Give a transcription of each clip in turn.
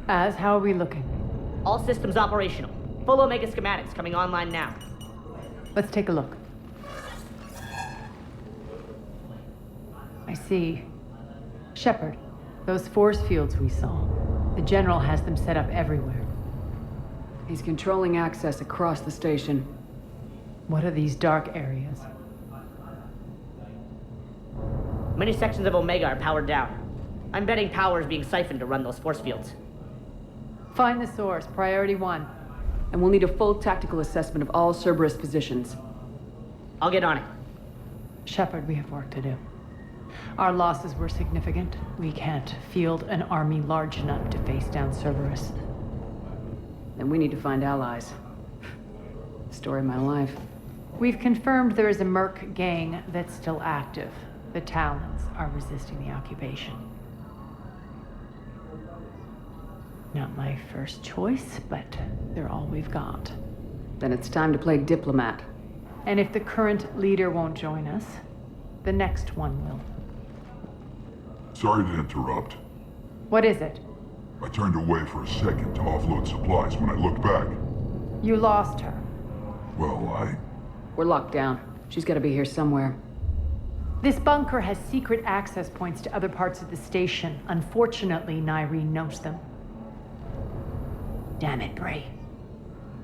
How are we looking? All systems operational. Full Omega schematics coming online now. Let's take a look. I see. Shepard, those force fields we saw. The General has them set up everywhere. He's controlling access across the station. What are these dark areas? Many sections of Omega are powered down. I'm betting power is being siphoned to run those force fields. Find the source, priority 1. And we'll need a full tactical assessment of all Cerberus positions. I'll get on it. Shepard, we have work to do. Our losses were significant. We can't field an army large enough to face down Cerberus. Then we need to find allies. Story of my life. We've confirmed there is a Merc gang that's still active. The Talons are resisting the occupation. Not my first choice, but they're all we've got. Then it's time to play diplomat. And if the current leader won't join us, the next one will. Sorry to interrupt. What is it? I turned away for a second to offload supplies. When I looked back, You lost her. well, We're locked down. She's gotta be here somewhere. This bunker has secret access points to other parts of the station. Unfortunately, Nyreen knows them. Damn it, Bray.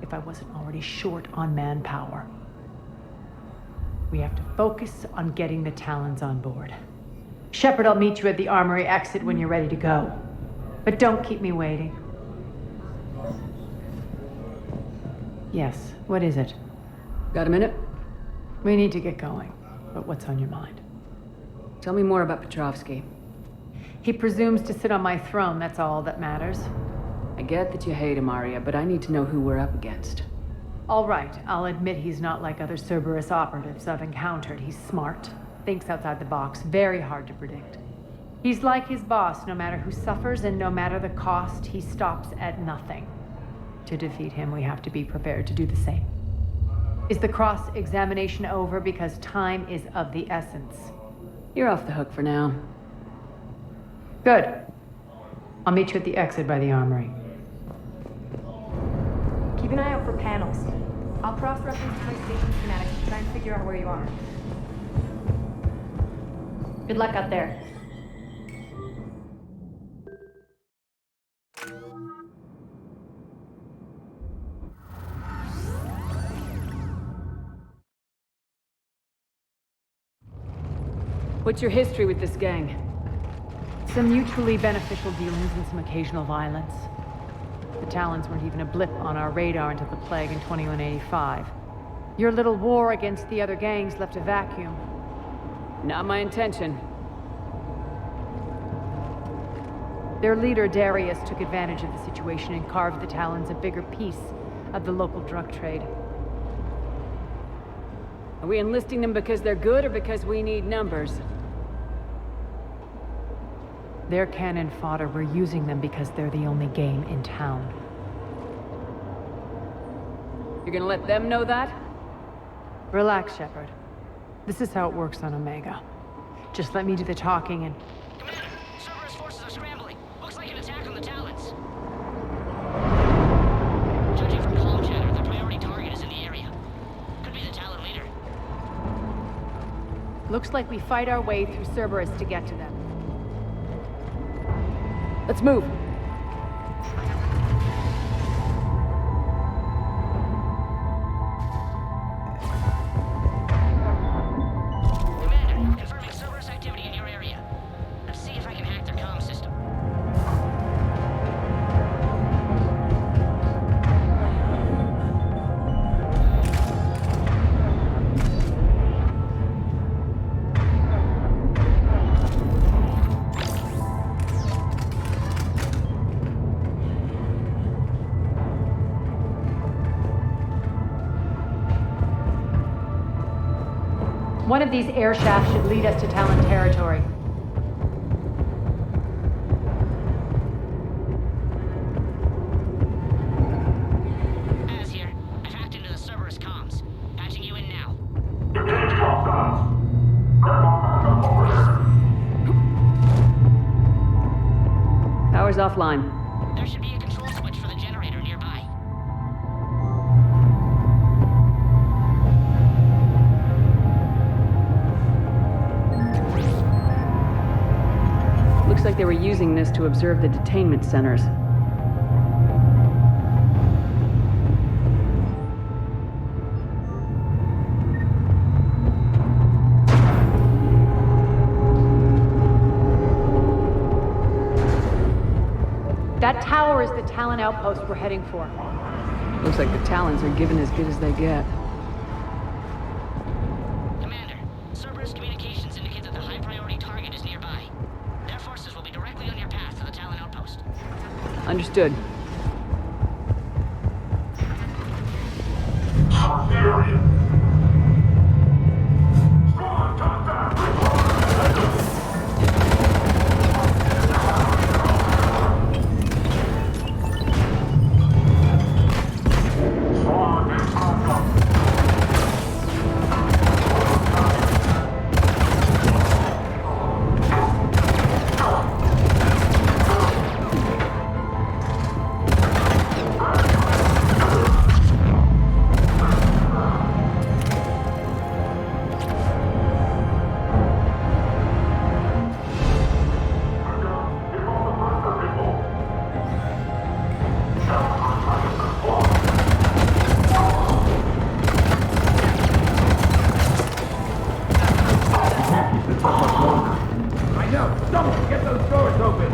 If I wasn't already short on manpower. We have to focus on getting the Talons on board. Shepard, I'll meet you at the armory exit when you're ready to go. But don't keep me waiting. Yes, what is it? Got a minute? We need to get going. But what's on your mind? Tell me more about Petrovsky. He presumes to sit on my throne, that's all that matters. I get that you hate him, Arya, but I need to know who we're up against. All right, I'll admit he's not like other Cerberus operatives I've encountered. He's smart, thinks outside the box, very hard to predict. He's like his boss, no matter who suffers and no matter the cost, he stops at nothing. To defeat him, we have to be prepared to do the same. Is the cross-examination over because time is of the essence? You're off the hook for now. Good. I'll meet you at the exit by the armory. Keep an eye out for panels. I'll cross-reference my station schematics to try and figure out where you are. Good luck out there. What's your history with this gang? Some mutually beneficial dealings and some occasional violence. The Talons weren't even a blip on our radar until the plague in 2185. Your little war against the other gangs left a vacuum. Not my intention. Their leader, Darius, took advantage of the situation and carved the Talons a bigger piece of the local drug trade. Are we enlisting them because they're good or because we need numbers? They're cannon fodder. We're using them because they're the only game in town. You're gonna let them know that? Relax, Shepard. This is how it works on Omega. Just let me do the talking and... Commander, Cerberus forces are scrambling. Looks like an attack on the Talons. Judging from comm chatter, the priority target is in the area. Could be the Talon leader. Looks like we fight our way through Cerberus to get to them. Let's move. Commander, confirming Cerberus activity in your area. Let's see if I can hack their comm system. One of these air shafts should lead us to Talon territory. Az here. I've hacked into the Cerberus comms. Patching you in now. Engage comms. Grab on backup over there. Power's offline. There should be a control switch for the generator nearby. Looks like they were using this to observe the detainment centers. That tower is the Talon outpost we're heading for. Looks like the Talons are given as good as they get. Commander, Cerberus communications indicate that the high-priority target is nearby. Their forces will be directly on your path to the Talon outpost. Understood. Search the area. Squad, contact! Squad, in contact. I know! Someone get those doors open!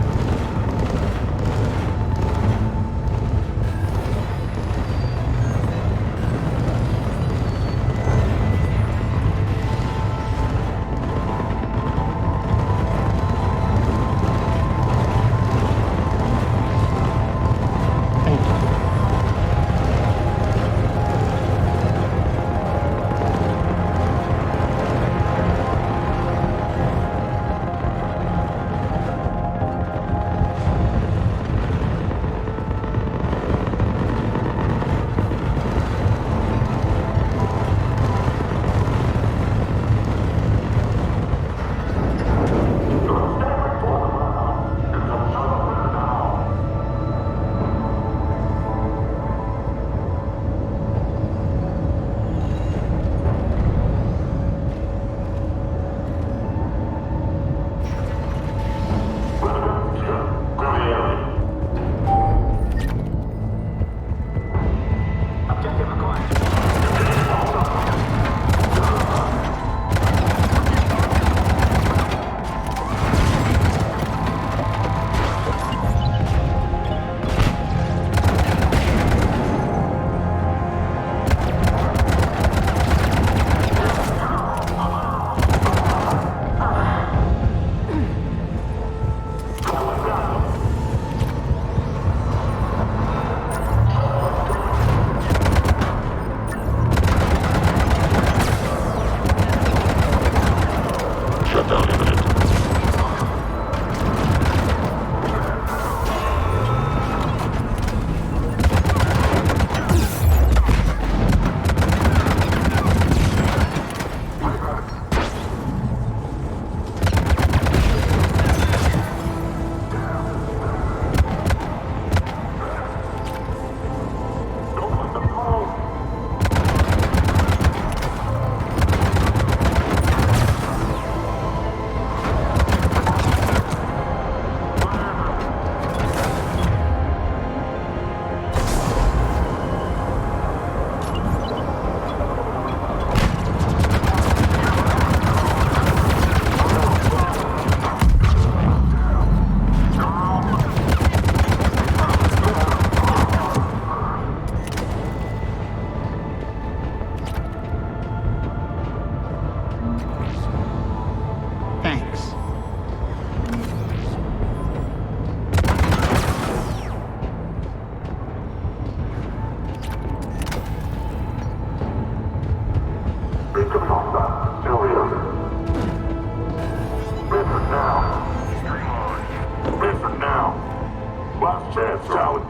Last chance, Talon.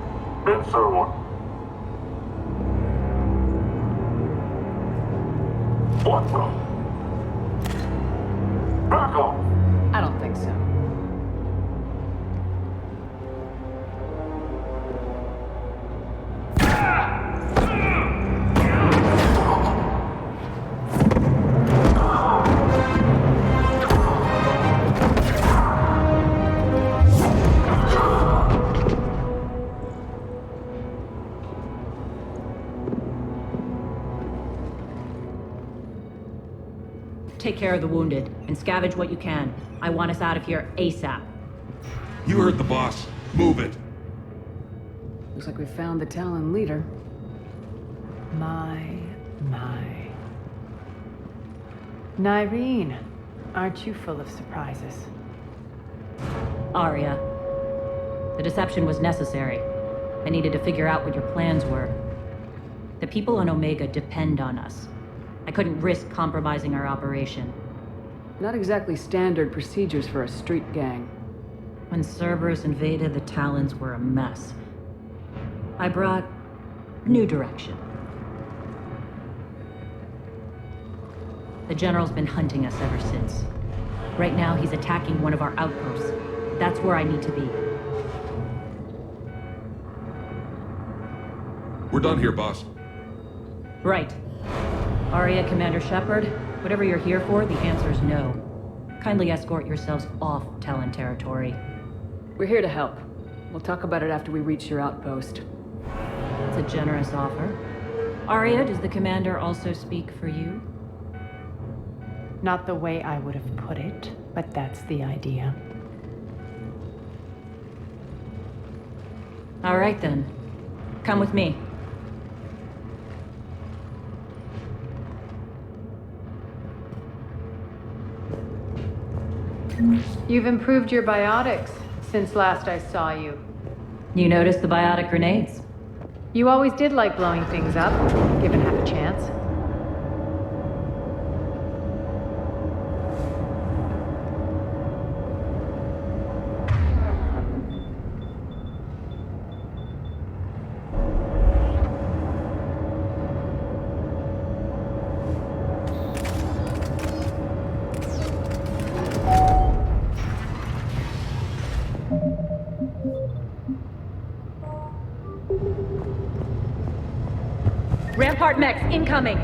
Insert one. What the? Back off! I don't think so. take care of the wounded, and scavenge what you can. I want us out of here ASAP. You heard the boss. Move it. Looks like we found the Talon leader. My. Nyreen, aren't you full of surprises? Arya. The deception was necessary. I needed to figure out what your plans were. The people on Omega depend on us. I couldn't risk compromising our operation. Not exactly standard procedures for a street gang. When Cerberus invaded, the Talons were a mess. I brought new direction. The General's been hunting us ever since. Right now, he's attacking one of our outposts. That's where I need to be. We're done here, boss. Right. Arya, Commander Shepard, whatever you're here for, the answer's no. Kindly escort yourselves off Talon territory. We're here to help. We'll talk about it after we reach your outpost. It's a generous offer. Arya, does the Commander also speak for you? Not the way I would have put it, but that's the idea. All right then. Come with me. You've improved your biotics since last I saw you. You noticed the biotic grenades? You always did like blowing things up, given half a chance. Rampart mechs incoming!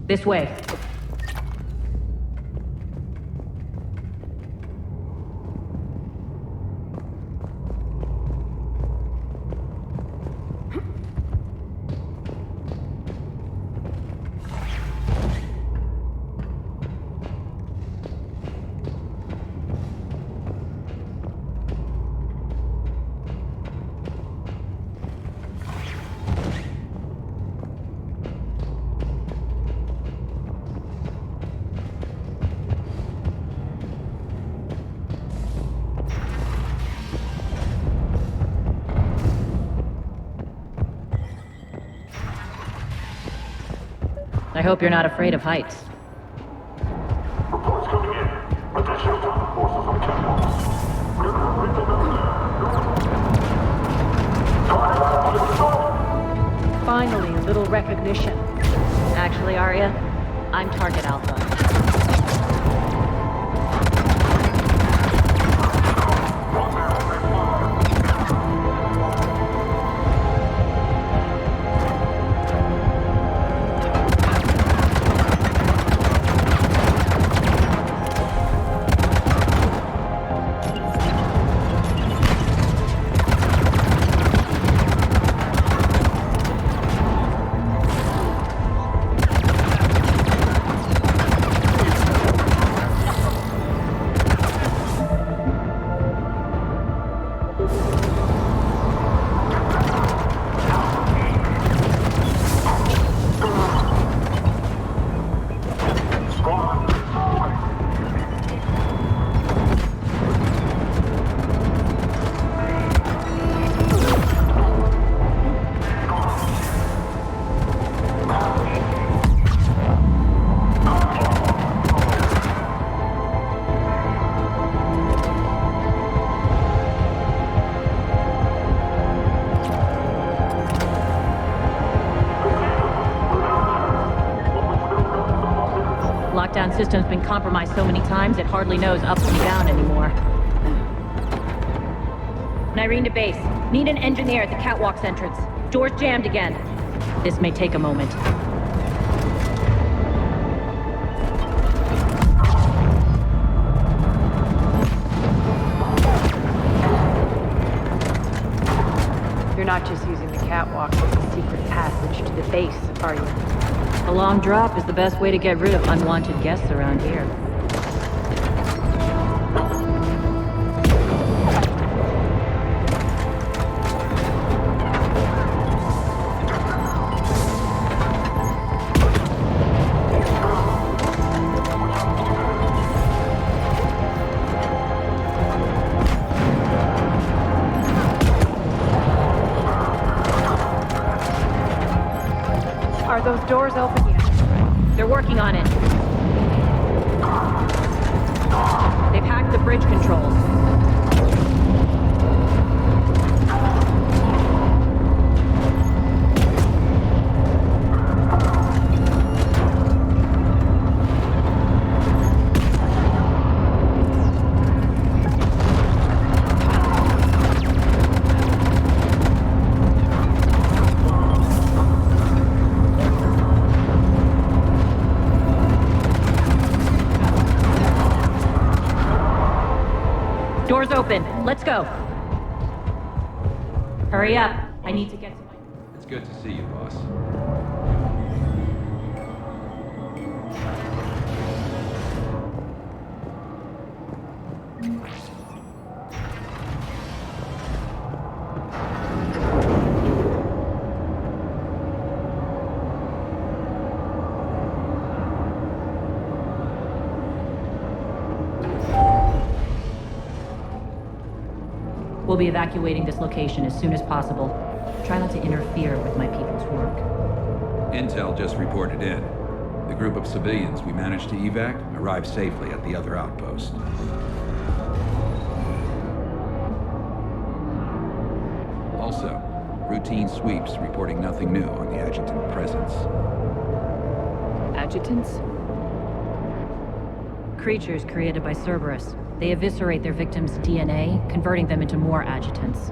This way. I hope you're not afraid of heights. Reports coming in. Additional Talon forces on Campbell. Finally, a little recognition. Actually, Arya, I'm Target Alpha. system's been compromised so many times it hardly knows up and down anymore. Nyreen to base. Need an engineer at the catwalk's entrance. Door's jammed again. This may take a moment. You're not just using the catwalk as a secret passage to the base, are you? A long drop is the best way to get rid of unwanted guests around here. Are those doors open yet? They're working on it. They've hacked the bridge controls. Doors open. Let's go. Hurry up. I need to get to my... It's good to see you, boss. We'll be evacuating this location as soon as possible. Try not to interfere with my people's work. Intel just reported in. The group of civilians we managed to evac arrived safely at the other outpost. Also, routine sweeps reporting nothing new on the adjutant presence. Adjutants? Creatures created by Cerberus. They eviscerate their victims' DNA, converting them into more adjutants.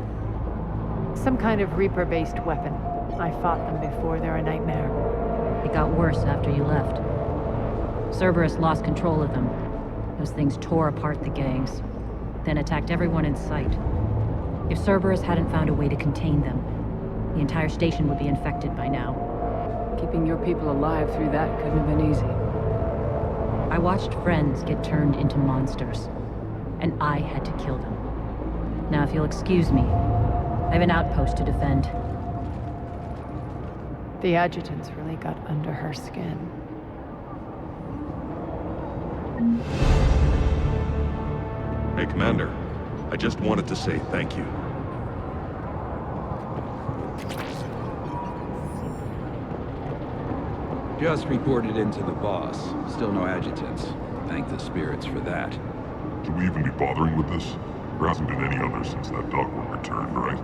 Some kind of Reaper-based weapon. I fought them before. They're a nightmare. It got worse after you left. Cerberus lost control of them. Those things tore apart the gangs, then attacked everyone in sight. If Cerberus hadn't found a way to contain them, the entire station would be infected by now. Keeping your people alive through that couldn't have been easy. I watched friends get turned into monsters, and I had to kill them. Now, if you'll excuse me, I have an outpost to defend. The adjutants really got under her skin. Hey, Commander. I just wanted to say thank you. Just reported into the boss. Still no adjutants. Thank the spirits for that. Should we even be bothering with this? There hasn't been any others since that Duckworth returned, right?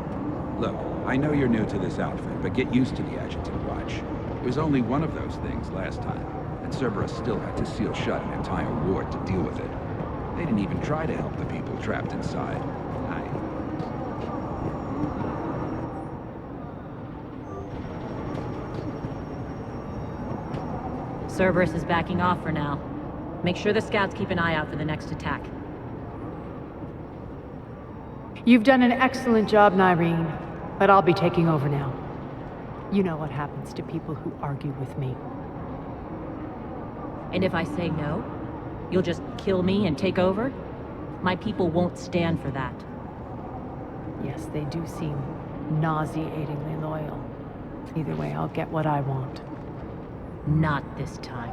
Look, I know you're new to this outfit, but get used to the adjutant watch. It was only one of those things last time, and Cerberus still had to seal shut an entire ward to deal with it. They didn't even try to help the people trapped inside. Cerberus is backing off for now. Make sure the scouts keep an eye out for the next attack. You've done an excellent job, Nyreen, but I'll be taking over now. You know what happens to people who argue with me. And if I say no, you'll just kill me and take over? My people won't stand for that. Yes, they do seem nauseatingly loyal. Either way, I'll get what I want. Not this time.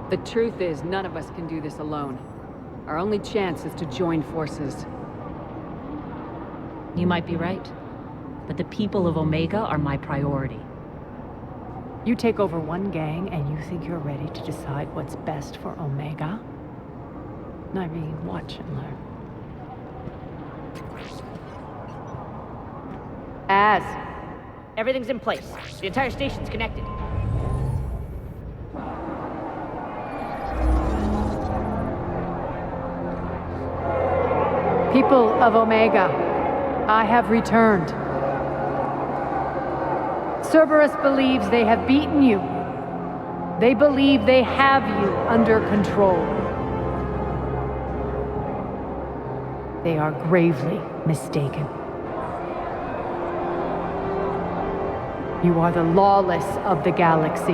The truth is, none of us can do this alone. Our only chance is to join forces. You might be right, but the people of Omega are my priority. You take over one gang and you think you're ready to decide what's best for Omega? Nyreen, watch and learn. Everything's in place. The entire station's connected. People of Omega, I have returned. Cerberus believes they have beaten you. They believe they have you under control. They are gravely mistaken. You are the lawless of the galaxy.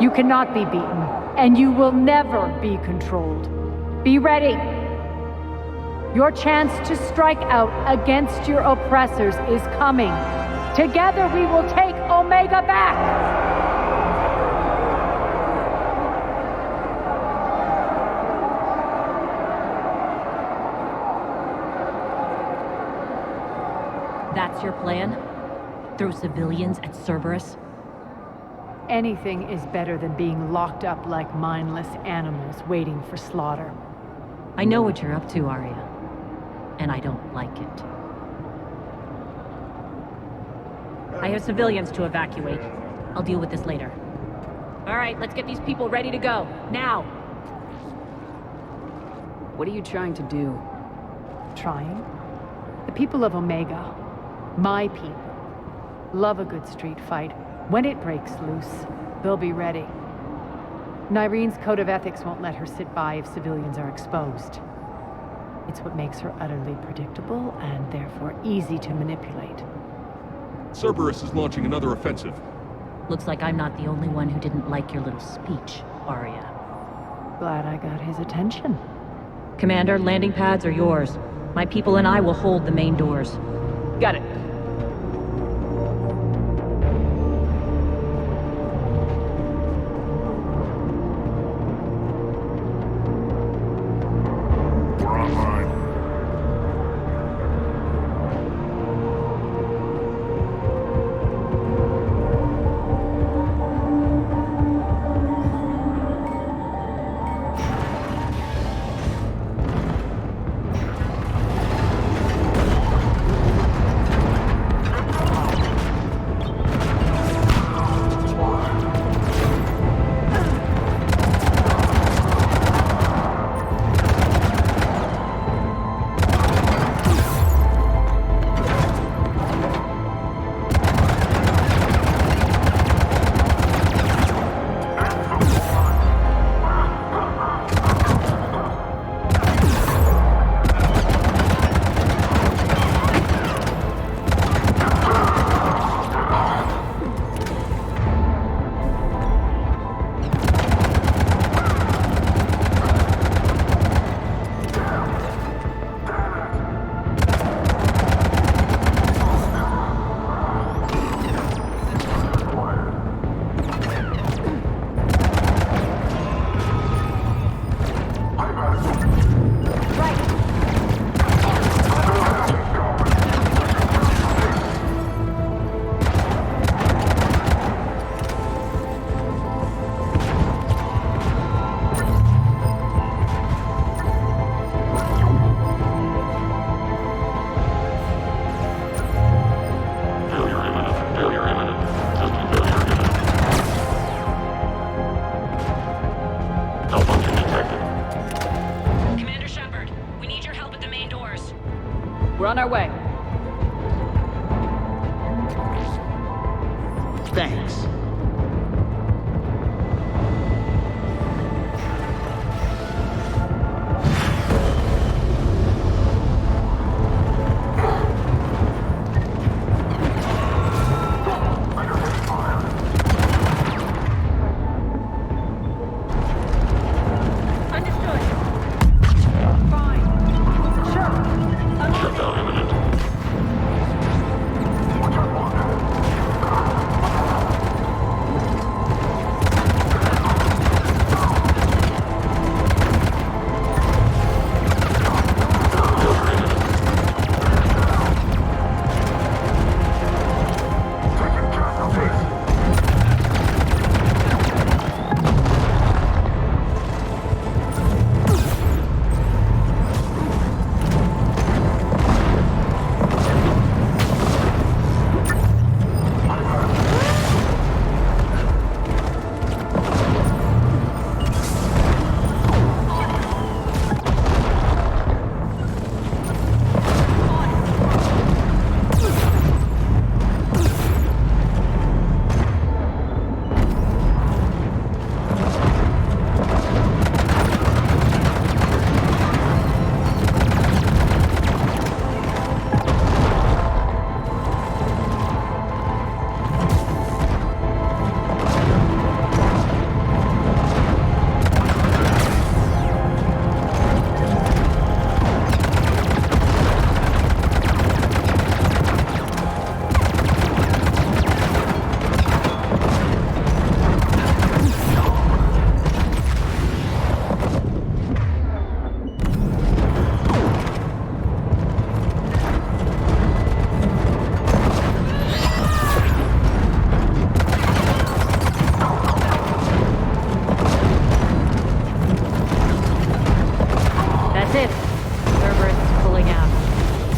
You cannot be beaten, and you will never be controlled. Be ready. Your chance to strike out against your oppressors is coming. Together we will take Omega back! That's your plan? Throw civilians at Cerberus? Anything is better than being locked up like mindless animals waiting for slaughter. I know what you're up to, Arya. And I don't like it. I have civilians to evacuate. I'll deal with this later. All right, let's get these people ready to go. Now! What are you trying to do? Trying? The people of Omega, my people, love a good street fight. When it breaks loose, they'll be ready. Nyrene's code of ethics won't let her sit by if civilians are exposed. It's what makes her utterly predictable and therefore easy to manipulate. Cerberus is launching another offensive. Looks like I'm not the only one who didn't like your little speech, Arya. Glad I got his attention. Commander, landing pads are yours. My people and I will hold the main doors. Got it. We're online. We're on our way. Thanks.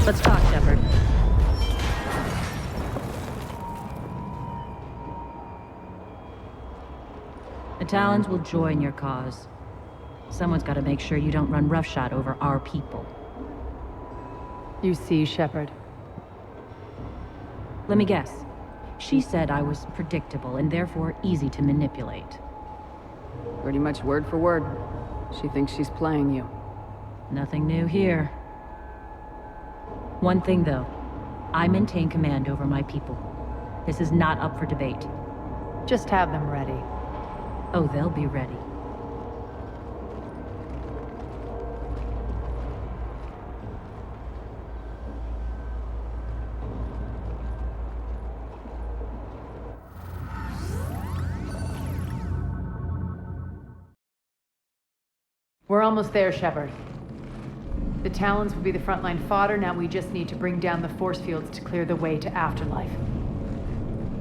Let's talk, Shepard. The Talons will join your cause. Someone's got to make sure you don't run roughshod over our people. You see, Shepard. Let me guess. She said I was predictable and therefore easy to manipulate. Pretty much word for word. She thinks she's playing you. Nothing new here. One thing, though. I maintain command over my people. This is not up for debate. Just have them ready. Oh, they'll be ready. We're almost there, Shepard. The Talons will be the frontline fodder, now we just need to bring down the force fields to clear the way to Afterlife.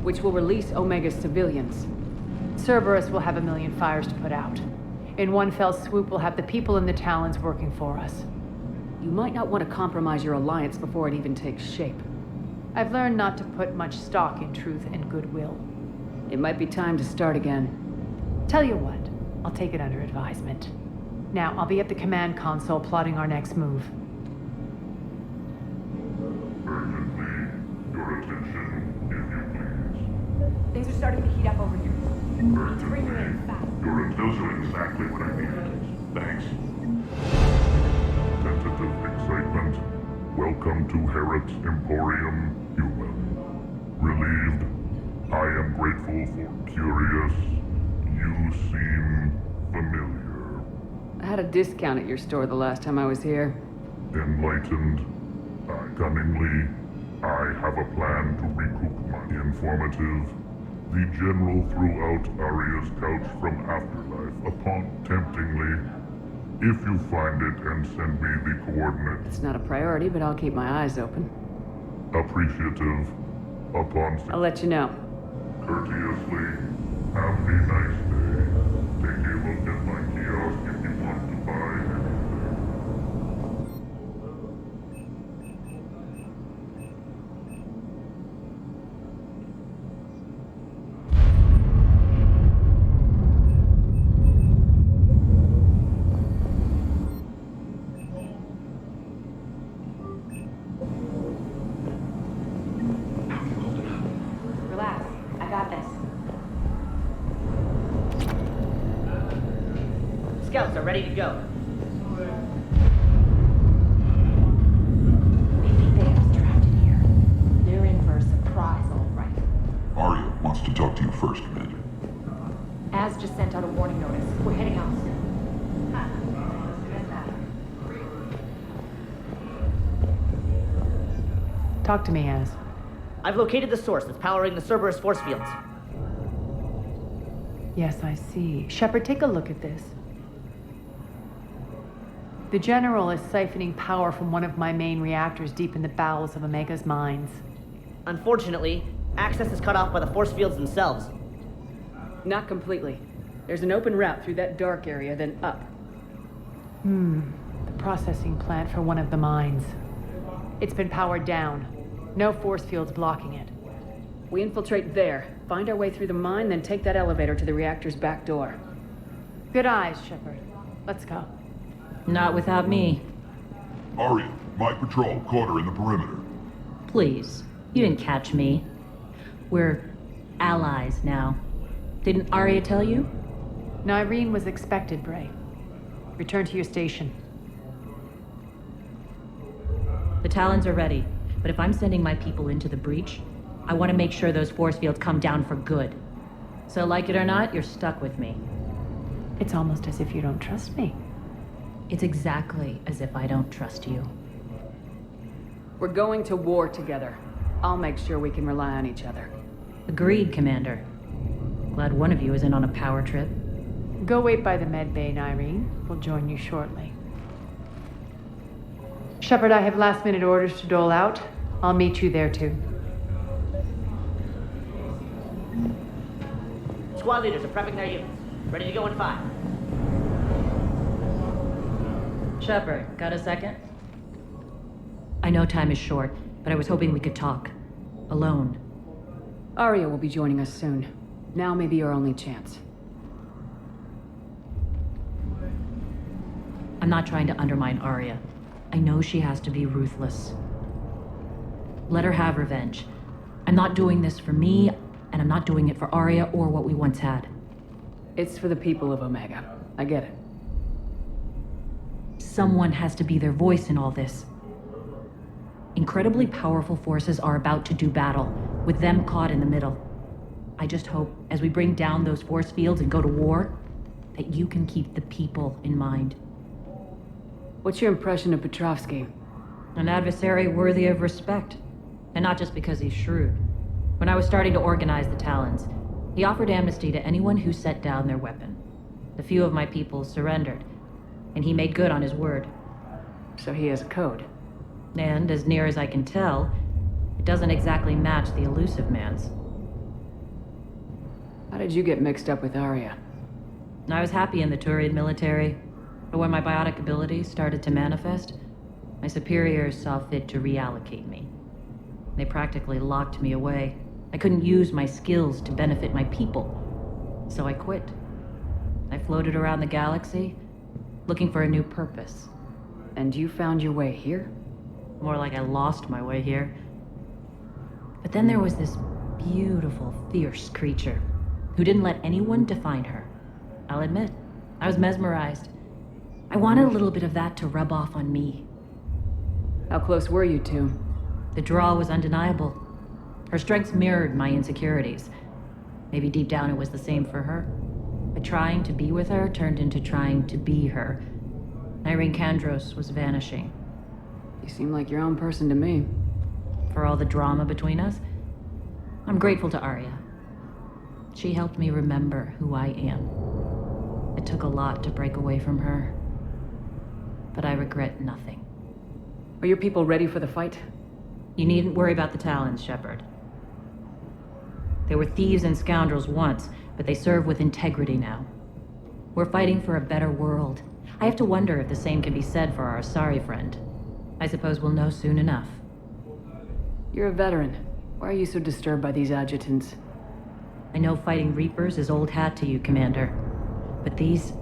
Which will release Omega's civilians. Cerberus will have 1 million fires to put out. In one fell swoop, we'll have the people in the Talons working for us. You might not want to compromise your alliance before it even takes shape. I've learned not to put much stock in truth and goodwill. It might be time to start again. Tell you what, I'll take it under advisement. Now, I'll be at the command console plotting our next move. Urgently, your attention, if you please. Things are starting to heat up over here. Urgently, Bring me in fast. your those are exactly what I needed. Thanks. Tentative excitement. Welcome to Harrot's Emporium, human. Relieved. I am grateful for curious. You seem familiar. I had a discount at your store the last time I was here. Enlightened. Cunningly. I have a plan to recoup my informative. The general threw out Aria's couch from Afterlife upon temptingly. If you find it and send me the coordinates. It's not a priority, but I'll keep my eyes open. Appreciative. Upon I'll let you know. courteously. Have a nice day. Take a look at my kiosk if you want to buy anything. Relax. I got this. Scouts are ready to go. They think they have us trapped in here. They're in for a surprise, all right. Arya wants to talk to you first, Commander. Az just sent out a warning notice. We're heading out. Talk to me, Az. I've located the source that's powering the Cerberus force fields. Yes, I see. Shepard, take a look at this. The General is siphoning power from one of my main reactors deep in the bowels of Omega's mines. Unfortunately, access is cut off by the force fields themselves. Not completely. There's an open route through that dark area, then up. The processing plant for one of the mines. It's been powered down. No force fields blocking it. We infiltrate there, find our way through the mine, then take that elevator to the reactor's back door. Good eyes, Shepard. Let's go. Not without me. Arya, my patrol caught her in the perimeter. Please. You didn't catch me. We're allies now. Didn't Arya tell you? Nyreen was expected, Bray. Return to your station. The Talons are ready, but if I'm sending my people into the breach, I want to make sure those force fields come down for good. So like it or not, you're stuck with me. It's almost as if you don't trust me. It's exactly as if I don't trust you. We're going to war together. I'll make sure we can rely on each other. Agreed, Commander. Glad one of you isn't on a power trip. Go wait by the med bay, Nyreen. We'll join you shortly. Shepard, I have last-minute orders to dole out. I'll meet you there, too. Squad leaders are prepping their units. Ready to go in 5. Shepard, got a second? I know time is short, but I was hoping we could talk. Alone. Arya will be joining us soon. Now may be your only chance. I'm not trying to undermine Arya. I know she has to be ruthless. Let her have revenge. I'm not doing this for me, and I'm not doing it for Arya or what we once had. It's for the people of Omega. I get it. Someone has to be their voice in all this. Incredibly powerful forces are about to do battle, with them caught in the middle. I just hope, as we bring down those force fields and go to war, that you can keep the people in mind. What's your impression of Petrovsky? An adversary worthy of respect. And not just because he's shrewd. When I was starting to organize the Talons, he offered amnesty to anyone who set down their weapon. A few of my people surrendered, and he made good on his word. So he has a code. And, as near as I can tell, it doesn't exactly match the Elusive Man's. How did you get mixed up with Arya? I was happy in the Turian military, but when my biotic abilities started to manifest, my superiors saw fit to reallocate me. They practically locked me away. I couldn't use my skills to benefit my people, so I quit. I floated around the galaxy, looking for a new purpose. And you found your way here? More like I lost my way here. But then there was this beautiful, fierce creature who didn't let anyone define her. I'll admit, I was mesmerized. I wanted a little bit of that to rub off on me. How close were you two? The draw was undeniable. Her strengths mirrored my insecurities. Maybe deep down it was the same for her. But trying to be with her turned into trying to be her. Irene Kandros was vanishing. You seem like your own person to me. For all the drama between us, I'm grateful to Arya. She helped me remember who I am. It took a lot to break away from her, but I regret nothing. Are your people ready for the fight? You needn't worry about the Talons, Shepard. They were thieves and scoundrels once, but they serve with integrity now. We're fighting for a better world. I have to wonder if the same can be said for our Asari friend. I suppose we'll know soon enough. You're a veteran. Why are you so disturbed by these adjutants? I know fighting Reapers is old hat to you, Commander. But these...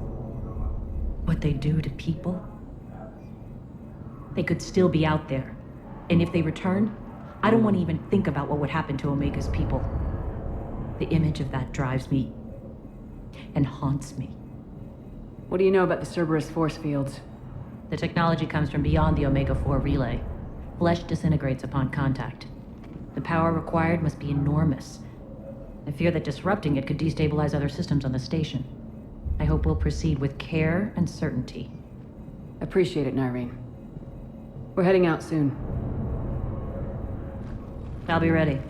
what they do to people? They could still be out there. And if they return, I don't want to even think about what would happen to Omega's people. The image of that drives me and haunts me. What do you know about the Cerberus force fields? The technology comes from beyond the Omega-4 relay. Flesh disintegrates upon contact. The power required must be enormous. I fear that disrupting it could destabilize other systems on the station. I hope we'll proceed with care and certainty. Appreciate it, Nyreen. We're heading out soon. I'll be ready.